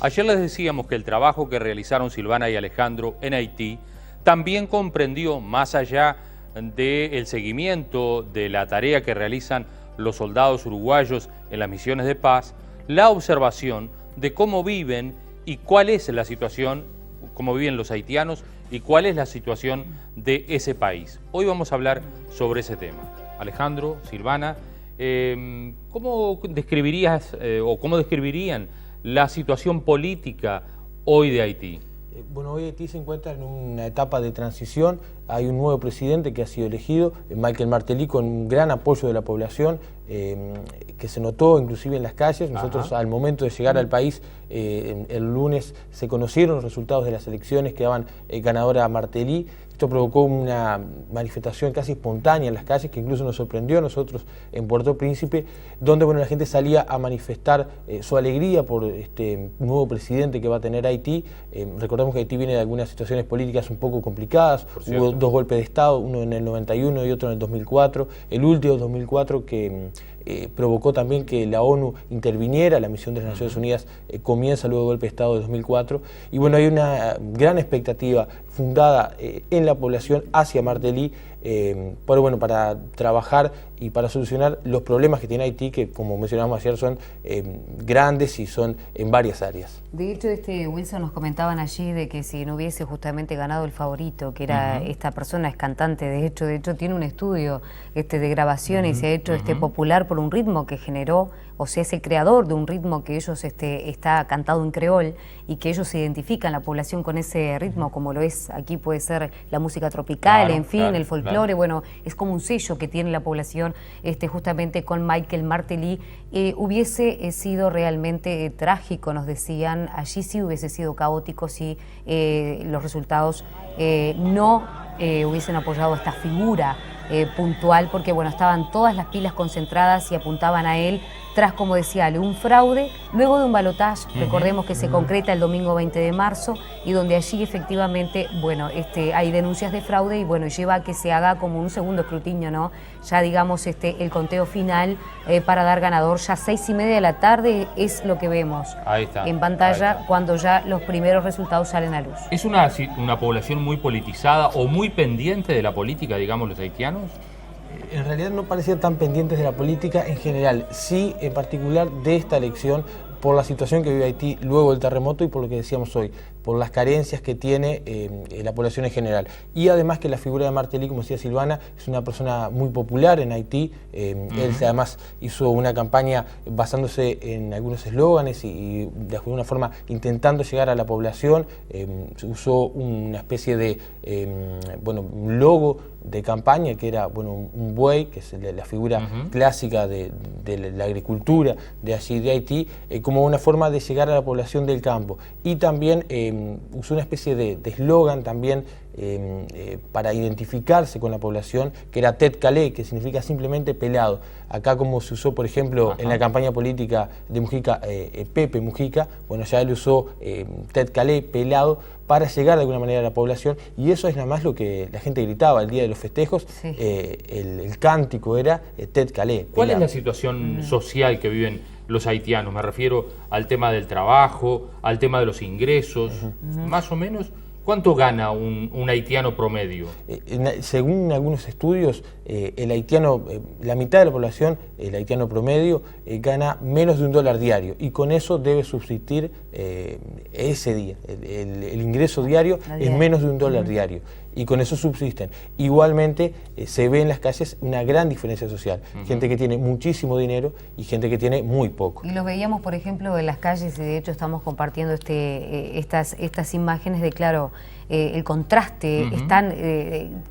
Ayer les decíamos que el trabajo que realizaron Silvana y Alejandro en Haití también comprendió, más allá del seguimiento de la tarea que realizan los soldados uruguayos en las misiones de paz, la observación de cómo viven y cuál es la situación, cómo viven los haitianos y cuál es la situación de ese país. Hoy vamos a hablar sobre ese tema. Alejandro, Silvana, ¿cómo describirías o cómo describirían la situación política hoy de Haití? Bueno, hoy Haití se encuentra en una etapa de transición. Hay un nuevo presidente que ha sido elegido, Michael Martelly, con un gran apoyo de la población, que se notó inclusive en las calles. Nosotros al momento de llegar al país, el lunes se conocieron los resultados de las elecciones que daban ganadora a Martelly. Esto provocó una manifestación casi espontánea en las calles, que incluso nos sorprendió a nosotros en Puerto Príncipe, donde la gente salía a manifestar su alegría por este nuevo presidente que va a tener Haití. Recordemos que Haití viene de algunas situaciones políticas un poco complicadas. Hubo dos golpes de Estado, uno en el 91 y otro en el 2004. El último, 2004, que provocó también que la ONU interviniera. La misión de las Naciones Unidas comienza luego del golpe de Estado de 2004. Y bueno, hay una gran expectativa fundada en la población hacia Martelly, para trabajar y para solucionar los problemas que tiene Haití, que como mencionamos ayer son grandes y son en varias áreas. De hecho, Wilson, nos comentaban allí de que si no hubiese justamente ganado el favorito, que era esta persona, es cantante, de hecho tiene un estudio de grabación y se ha hecho popular por un ritmo que generó, o sea, es el creador de un ritmo que ellos está cantado en creol y que ellos se identifican, la población, con ese ritmo, como lo es aquí puede ser la música tropical, en fin, el folclore, bueno, es como un sello que tiene la población justamente con Michael Martelly. Hubiese sido realmente trágico, nos decían, allí sí hubiese sido caótico si los resultados no hubiesen apoyado a esta figura puntual, porque bueno, estaban todas las pilas concentradas y apuntaban a él tras, como decía Ale, un fraude, luego de un balotaje, recordemos que se concreta el domingo 20 de marzo, y donde allí efectivamente, bueno, hay denuncias de fraude y bueno, lleva a que se haga como un segundo escrutinio, ¿no? Ya digamos el conteo final para dar ganador, ya 6:30 de la tarde es lo que vemos en pantalla cuando ya los primeros resultados salen a luz. ¿Es una población muy politizada o muy pendiente de la política, digamos, los haitianos? En realidad no parecían tan pendientes de la política en general, sí en particular de esta elección, por la situación que vive Haití luego del terremoto y por lo que decíamos hoy, por las carencias que tiene la población en general. Y además que la figura de Martelly, como decía Silvana, es una persona muy popular en Haití. Él además hizo una campaña basándose en algunos eslóganes y de alguna forma intentando llegar a la población. Usó una especie de un logo de campaña que era un buey, que es la figura clásica de la agricultura de allí de Haití, como una forma de llegar a la población del campo. Y también usó una especie de eslogan también para identificarse con la población, que era Tête Calée, que significa simplemente pelado. Acá, como se usó, por ejemplo, en la campaña política de Mujica, Pepe Mujica, bueno, ya él usó Tête Calée, pelado, para llegar de alguna manera a la población, y eso es nada más lo que la gente gritaba el día de los festejos. El cántico era Tête Calée. ¿Cuál es la situación social que viven los haitianos? Me refiero al tema del trabajo, al tema de los ingresos, más o menos. ¿Cuánto gana un haitiano promedio? Según algunos estudios, el haitiano, la mitad de la población, el haitiano promedio, gana menos de $1 diario, y con eso debe subsistir ese día. El ingreso diario es menos de $1 diario, y con eso subsisten. Igualmente se ve en las calles una gran diferencia social, gente que tiene muchísimo dinero y gente que tiene muy poco. Y lo veíamos, por ejemplo, en las calles, y de hecho estamos compartiendo estas imágenes de, claro, el contraste, están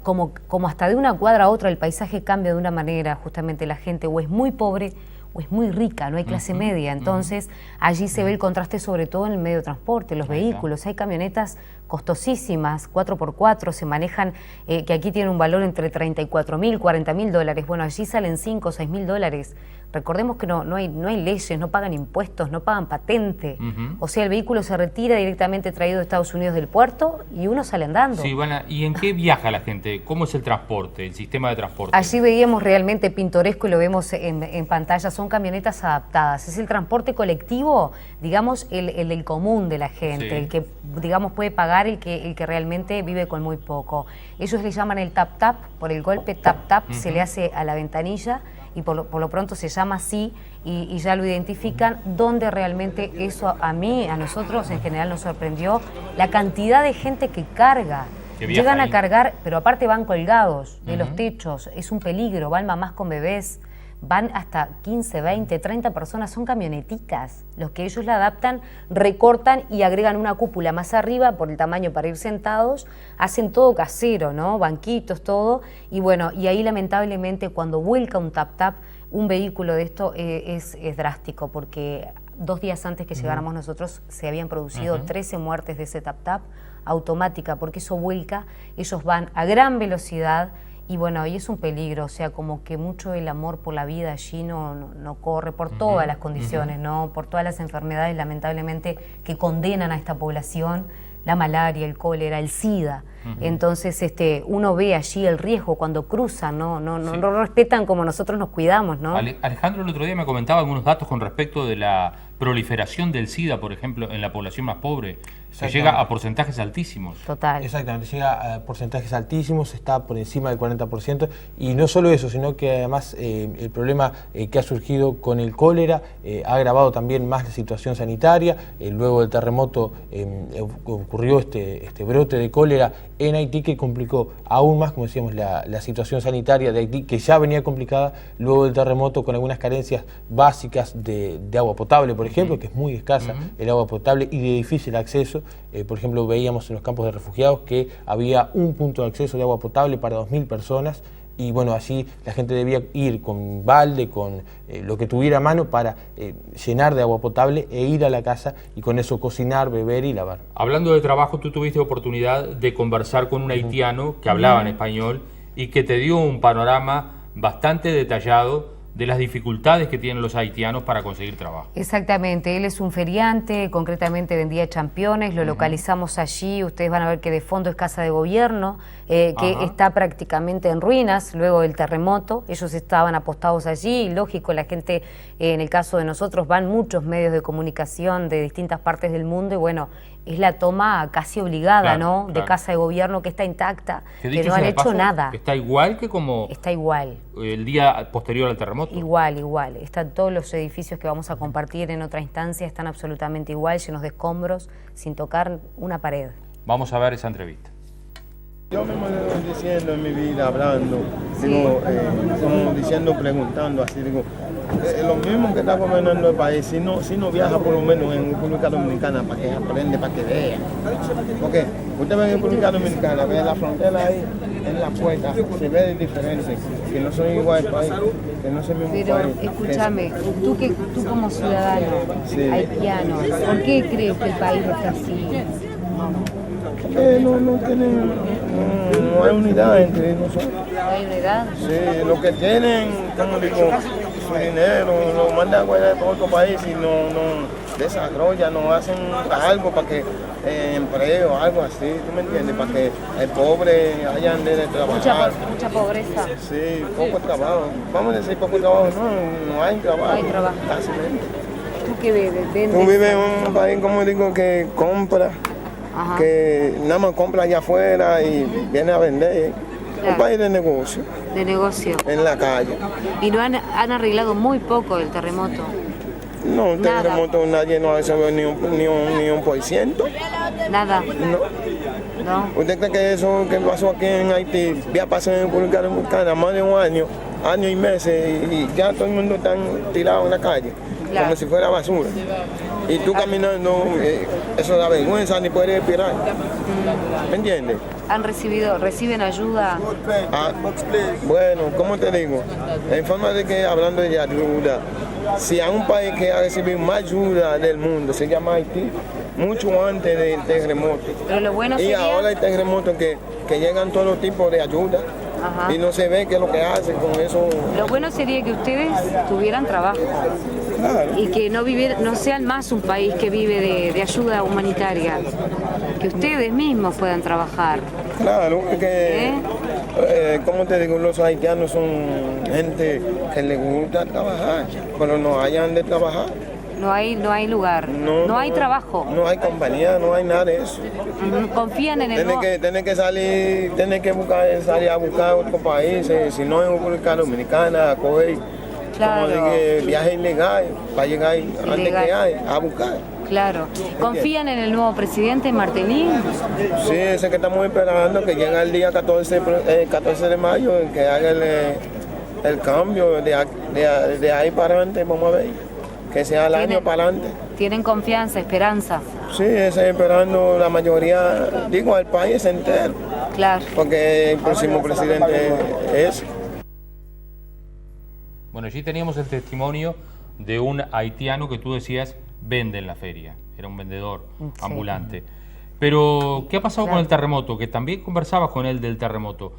como hasta de una cuadra a otra el paisaje cambia de una manera, justamente la gente o es muy pobre o es muy rica, no hay clase media, entonces allí se ve el contraste sobre todo en el medio de transporte, los vehículos, hay camionetas costosísimas, 4x4, se manejan, que aquí tienen un valor entre 34.000, 40.000 dólares. Bueno, allí salen 5 o 6.000 dólares. Recordemos que no hay leyes, no pagan impuestos, no pagan patente. O sea, el vehículo se retira directamente traído de Estados Unidos del puerto y uno sale andando. Sí, Ivana, ¿y en qué viaja la gente? ¿Cómo es el transporte, el sistema de transporte? Allí veíamos realmente pintoresco y lo vemos en pantalla, son camionetas adaptadas. Es el transporte colectivo, digamos, el común de la gente, sí. El que, digamos, puede pagar, el que realmente vive con muy poco. Ellos le llaman el tap-tap, por el golpe tap-tap, se le hace a la ventanilla, y por lo pronto se llama así y ya lo identifican, donde realmente eso a nosotros en general nos sorprendió, la cantidad de gente que carga. Llegan a cargar, pero aparte van colgados de los techos, es un peligro, van mamás con bebés, van hasta 15, 20, 30 personas, son camionetitas, los que ellos la adaptan, recortan y agregan una cúpula más arriba por el tamaño para ir sentados, hacen todo casero, ¿no? Banquitos, todo, y bueno, y ahí lamentablemente cuando vuelca un tap-tap, un vehículo de esto es drástico, porque 2 días antes que llegáramos nosotros se habían producido 13 muertes de ese tap-tap, automática, porque eso vuelca, ellos van a gran velocidad, y bueno, y es un peligro, o sea, como que mucho el amor por la vida allí no corre, por todas las condiciones, ¿no? Por todas las enfermedades, lamentablemente, que condenan a esta población, la malaria, el cólera, el SIDA. Entonces, uno ve allí el riesgo cuando cruzan, no respetan como nosotros nos cuidamos, ¿no? Alejandro el otro día me comentaba algunos datos con respecto de la proliferación del SIDA, por ejemplo, en la población más pobre, que llega a porcentajes altísimos. Total. Exactamente, llega a porcentajes altísimos, está por encima del 40%, y no solo eso, sino que además el problema que ha surgido con el cólera ha agravado también más la situación sanitaria. Luego del terremoto ocurrió este brote de cólera en Haití, que complicó aún más, como decíamos, la situación sanitaria de Haití, que ya venía complicada luego del terremoto, con algunas carencias básicas de agua potable, por ejemplo, que es muy escasa el agua potable y de difícil acceso. Por ejemplo, veíamos en los campos de refugiados que había un punto de acceso de agua potable para 2.000 personas, y bueno, allí la gente debía ir con balde, con lo que tuviera a mano para llenar de agua potable e ir a la casa y con eso cocinar, beber y lavar. Hablando de trabajo, tú tuviste oportunidad de conversar con un haitiano que hablaba en español y que te dio un panorama bastante detallado de las dificultades que tienen los haitianos para conseguir trabajo. Exactamente, él es un feriante, concretamente vendía championes, lo localizamos allí, ustedes van a ver que de fondo es casa de gobierno, que está prácticamente en ruinas luego del terremoto. Ellos estaban apostados allí, y lógico, la gente, en el caso de nosotros, van muchos medios de comunicación de distintas partes del mundo, y bueno, es la toma casi obligada, claro, ¿no? Claro. De casa de gobierno que está intacta, que no han hecho nada. Está igual que como... Está igual. El día posterior al terremoto. Igual. Están todos los edificios que vamos a compartir en otra instancia, están absolutamente igual, llenos de escombros, sin tocar una pared. Vamos a ver esa entrevista. Yo me voy diciendo en mi vida, hablando, digo, como diciendo, preguntando, así, digo, lo mismo que está gobernando el país, si no viaja por lo menos en República Dominicana para que aprenda, para que vea. Porque usted ve en República Dominicana, ve la frontera ahí, en la puerta, se ve diferente, que no son igual al país, que no son el mismo país. Pero escúchame, tú como ciudadano haitiano, ¿por qué crees que el país está así? No hay unidad entre nosotros. ¿No hay unidad? Sí, lo que tienen, como digo, su dinero, lo mandan a guardar por otro país y no desarrollan, no hacen algo para que empleo, algo así, ¿tú me entiendes? Para que el pobre hayan de trabajar. Mucha pobreza. Sí, poco trabajo. Vamos a decir poco trabajo, no hay trabajo. No hay trabajo. ¿Tú qué vives? Tú vives en un país, como digo, que compra. Que nada más compra allá afuera y viene a vender. Claro. Un país de negocio. De negocio. En la calle. Y no han arreglado muy poco el terremoto. No, el terremoto nadie no ha resolvido ni un por ciento. Nada. No. ¿Usted cree que eso que pasó aquí en Haití ya pasó en República Dominicana más de un año y meses, y ya todo el mundo está tirado en la calle? Claro. Como si fuera basura. Y tú caminando, eso da vergüenza, ni puedes respirar. ¿Me entiendes? ¿Reciben ayuda? Bueno, ¿cómo te digo? En forma de que, hablando de ayuda, si hay un país que ha recibido más ayuda del mundo, se llama Haití. mucho antes del terremoto. Pero lo bueno Y sería... ahora hay terremotos que llegan todo tipo de ayuda. Ajá. Y no se ve qué es lo que hacen con eso. Lo bueno sería que ustedes tuvieran trabajo. Claro. Y que no sean más un país que vive de ayuda humanitaria, que ustedes mismos puedan trabajar. Claro, porque, como te digo, los haitianos son gente que les gusta trabajar, pero no hayan de trabajar. No hay lugar, no hay trabajo. No hay compañía, no hay nada de eso. Confían en el nuevo... Tiene que salir, salir a buscar otros países, si no en República Dominicana, a coger, Claro. como dije, viaje ilegal, para llegar antes que hay, a buscar. Claro. ¿Confían en el nuevo presidente Martelly? Sí, ese que estamos esperando, que llega el día 14 de mayo, que haga el cambio de ahí para adelante, vamos a ver. Que sea el año para adelante. ¿Tienen confianza, esperanza? Sí, estoy esperando la mayoría, digo, al país entero. Claro. Porque el próximo presidente es. Bueno, allí teníamos el testimonio de un haitiano que tú decías vende en la feria. Era un vendedor ambulante. Pero, ¿qué ha pasado con el terremoto? Que también conversabas con él del terremoto.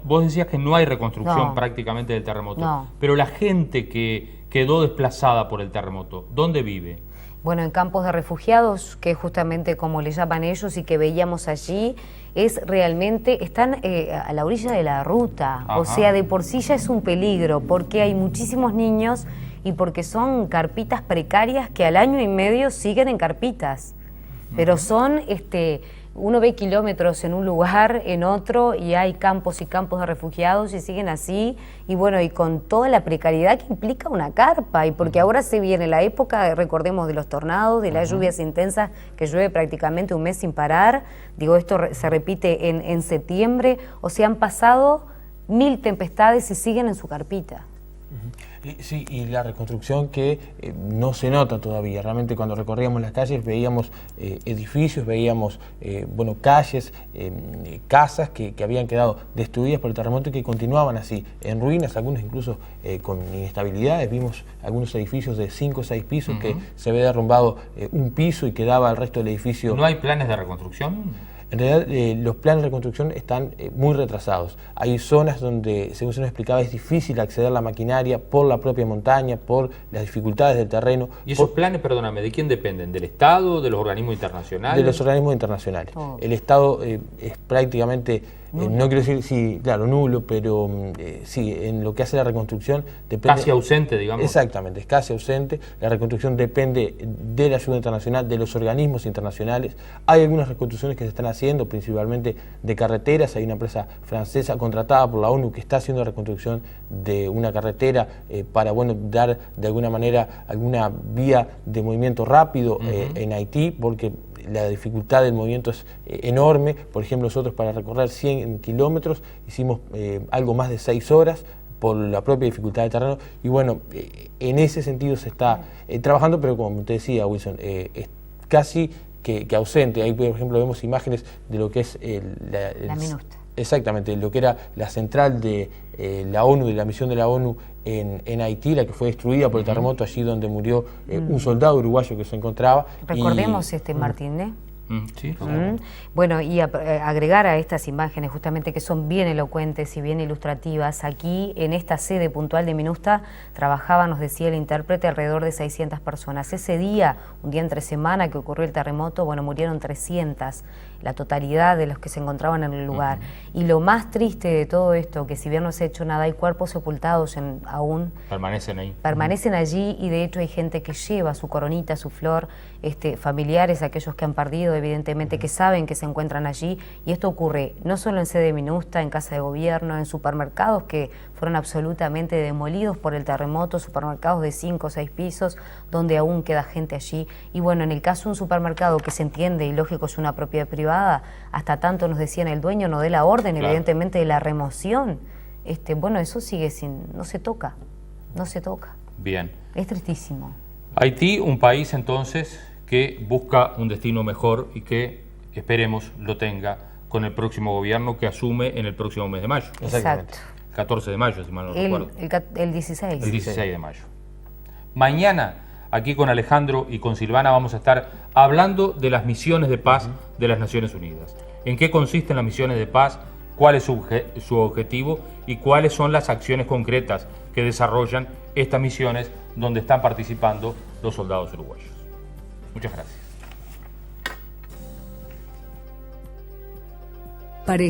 Vos decías que no hay reconstrucción prácticamente del terremoto. No. Pero la gente que quedó desplazada por el terremoto, ¿dónde vive? Bueno, en campos de refugiados, que es justamente como le llaman ellos y que veíamos allí, están a la orilla de la ruta. Ajá. O sea, de por sí ya es un peligro, porque hay muchísimos niños y porque son carpitas precarias que al año y medio siguen en carpitas. Pero son, uno ve kilómetros en un lugar, en otro, y hay campos y campos de refugiados y siguen así, y bueno, y con toda la precariedad que implica una carpa, y porque ahora se viene la época, recordemos, de los tornados, de las lluvias intensas, que llueve prácticamente un mes sin parar, digo, esto se repite en septiembre, o sea, han pasado 1000 tempestades y siguen en su carpita. Sí, y la reconstrucción que no se nota todavía. Realmente cuando recorríamos las calles veíamos edificios, veíamos calles, casas que habían quedado destruidas por el terremoto y que continuaban así, en ruinas, algunos incluso con inestabilidades. Vimos algunos edificios de 5 o 6 pisos que se había derrumbado un piso y quedaba el resto del edificio. ¿No hay planes de reconstrucción? En realidad los planes de reconstrucción están muy retrasados. Hay zonas donde, según se nos explicaba, es difícil acceder a la maquinaria por la propia montaña, por las dificultades del terreno. ¿Y esos planes, perdóname, de quién dependen? ¿Del Estado, de los organismos internacionales? De los organismos internacionales. El Estado es prácticamente, no quiero decir, sí, claro, nulo, pero sí, en lo que hace la reconstrucción depende... Casi ausente, digamos. Exactamente, es casi ausente. La reconstrucción depende de la ayuda internacional, de los organismos internacionales. Hay algunas reconstrucciones que se están haciendo, principalmente de carreteras. Hay una empresa francesa contratada por la ONU que está haciendo reconstrucción de una carretera para, dar de alguna manera alguna vía de movimiento rápido en Haití, porque la dificultad del movimiento es enorme. Por ejemplo, nosotros para recorrer 100 kilómetros hicimos algo más de 6 horas por la propia dificultad del terreno. Y bueno, en ese sentido se está trabajando, pero como te decía, Wilson, es casi que ausente. Ahí, por ejemplo, vemos imágenes de lo que es la MINUSTA. Exactamente, lo que era la central de la ONU, de la misión de la ONU en Haití, la que fue destruida por el terremoto, allí donde murió un soldado uruguayo que se encontraba. Recordemos Martín, ¿eh? Sí, Bueno, y agregar a estas imágenes justamente que son bien elocuentes y bien ilustrativas, aquí en esta sede puntual de MINUSTA trabajaban, nos decía el intérprete, alrededor de 600 personas. Ese día, un día entre semana que ocurrió el terremoto, murieron 300, la totalidad de los que se encontraban en el lugar. Y lo más triste de todo esto, que si bien no se ha hecho nada, hay cuerpos sepultados aún. Permanecen ahí. Permanecen allí, y de hecho hay gente que lleva su coronita, su flor, familiares, aquellos que han perdido, evidentemente, que saben que se encuentran allí, y esto ocurre no solo en sede MINUSTA, en Casa de Gobierno, en supermercados que fueron absolutamente demolidos por el terremoto, supermercados de 5 o 6 pisos, donde aún queda gente allí. Y bueno, en el caso de un supermercado que se entiende, y lógico, es una propiedad privada, hasta tanto nos decían el dueño no dé la orden, claro, evidentemente, de la remoción, eso sigue no se toca, no se toca. Bien. Es tristísimo. Haití, un país entonces que busca un destino mejor y que esperemos lo tenga con el próximo gobierno que asume en el próximo mes de mayo. Exacto. 14 de mayo, si mal no recuerdo. El 16. El 16 de mayo. Mañana Aquí con Alejandro y con Silvana vamos a estar hablando de las misiones de paz de las Naciones Unidas. ¿En qué consisten las misiones de paz? ¿Cuál es su objetivo? ¿Y cuáles son las acciones concretas que desarrollan estas misiones donde están participando los soldados uruguayos? Muchas gracias.